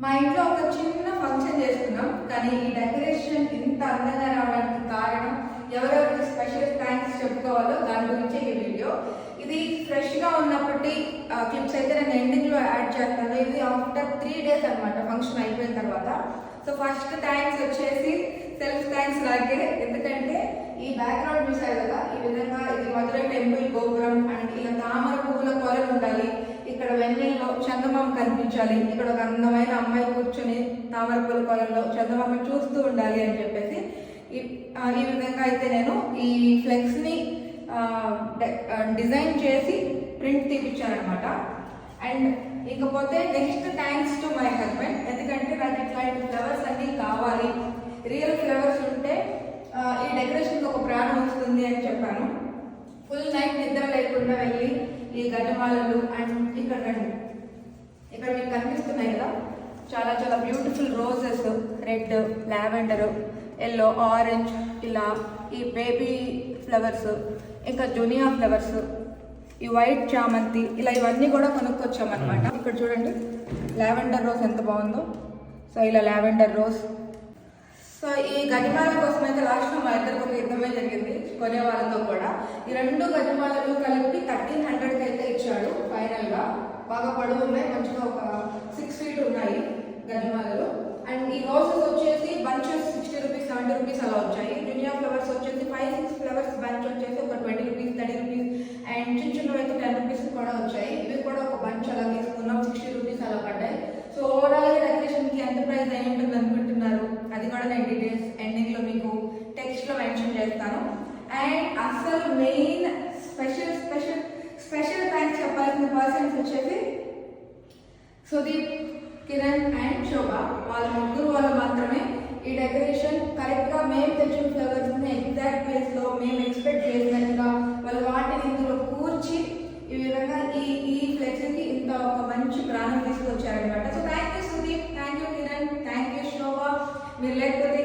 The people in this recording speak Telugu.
మా ఇంట్లో ఒక చిన్న ఫంక్షన్ చేస్తున్నాం, కానీ ఈ డెకరేషన్ ఇంత అందంగా రావడానికి కారణం ఎవరెవరికి స్పెషల్ థ్యాంక్స్ చెప్పుకోవాలో దాని గురించి ఈ వీడియో. ఇది ఫ్రెష్గా ఉన్నప్పటి క్లిప్స్ అయితే నేను ఎండింగ్లో యాడ్ చేస్తాను. ఇది ఆఫ్టర్ 3 days అనమాట ఫంక్షన్ అయిపోయిన తర్వాత. సో ఫస్ట్ థ్యాంక్స్ వచ్చేసి సెల్ఫ్ థ్యాంక్స్ లాగే, ఎందుకంటే ఈ బ్యాక్గ్రౌండ్ చూసారు కదా, ఈ విధంగా ఇది మధురై టెంపుల్ గోపురం అండ్ ఇలా తామర పువ్వుల కొలను ఉండాలి, ఇక్కడ వెన్నెల్లో చందమామ కనిపించాలి, ఇక్కడ ఒక అందమైన అమ్మాయి కూర్చొని తామర పూల కొలంలో చందమామ చూస్తూ ఉండాలి అని చెప్పేసి ఈ విధంగా అయితే నేను ఈ ఫ్లెక్స్ని డిజైన్ చేసి ప్రింట్ తీపిచ్చాను అనమాట. అండ్ ఇకపోతే next thanks to my husband, ఎందుకంటే నాకు ఇట్లాంటి ఫ్లవర్స్ అన్నీ కావాలి, రియల్ ఫ్లవర్స్ ఉంటే ఈ డెకరేషన్కి ఒక ప్రాణం వస్తుంది అని చెప్పాను. ఫుల్ నైట్ నిద్ర లేకుండా వెళ్ళి ఈ గజమాలలు అండ్ ఇక్కడ మీకు కనిపిస్తున్నాయి కదా, చాలా చాలా beautiful roses, red, lavender, yellow, orange, ఇలా ఈ బేబీ ఫ్లవర్స్, ఇంకా జునియా ఫ్లవర్స్, ఈ వైట్ చామంతి, ఇలా ఇవన్నీ కూడా కొనుక్కొచ్చామన్నమాట. ఇక్కడ చూడండి లావెండర్ రోజ్ ఎంత బాగుందో. సో ఇలా లావెండర్ రోజ్. సో ఈ గజమాల కోసం అయితే లాస్ట్లో మా ఇద్దరికి ఒక యుద్ధమే జరిగింది కొనే వాళ్ళతో కూడా. ఈ 2 గజమాలలు కలిపి 1300కి అయితే ఇచ్చాడు ఫైనల్గా. బాగా పొడవు ఉన్నాయి, మంచిగా ఒక 6 feet ఉన్నాయి గజమాలలు. అండ్ ఈ రోజెస్ వచ్చేసి బంచెస్ 60 rupees, 70 rupees అలా వచ్చాయి. జూనియా ఫ్లవర్స్ వచ్చేసి 5-6 flowers బంచ్ వచ్చేసి ఒక 20 rupees, 30 rupees. అండ్ చిన్నవి అయితే 10 rupees కూడా వచ్చాయి. ఇవి కూడా ఒక బంచ్ అలా తీసుకున్నాం, 60 rupees అలా పడ్డాయి. సో ఓవరాల్గా డెకరేషన్కి ఎంత ప్రైస్ అయి ఉంటుంది అనుకుంటున్నారు? అది కూడా నేను డీటెయిల్స్ ఎండింగ్లో మీకు టెక్స్ట్లో మెన్షన్ చేస్తాను. అండ్ అసలు మెయిన్ స్పెషల్ థ్యాంక్స్ చెప్పాల్సిన పర్సన్స్ వచ్చేసి సుదీప్, కిరణ్ అండ్ శోభ. వాళ్ళ ముగ్గురు వాళ్ళు మాత్రమే ఈ డెకరేషన్ కరెక్ట్గా మేము తెచ్చిన ఫ్లవర్స్ని ఎగ్జాక్ట్ ప్లేస్లో మేము ఎక్స్పెక్ట్ చేసినట్టుగా వాళ్ళు వాటిని ఇందులో కూర్చి ఈ విధంగా ఈ ఫ్లెక్స్కి ఇంత ఒక మంచి ప్రాణం తీసుకొచ్చారనమాట. So thank you Sudeep, thank you Kiran, thank you Shobha. మీరు లేకపోతే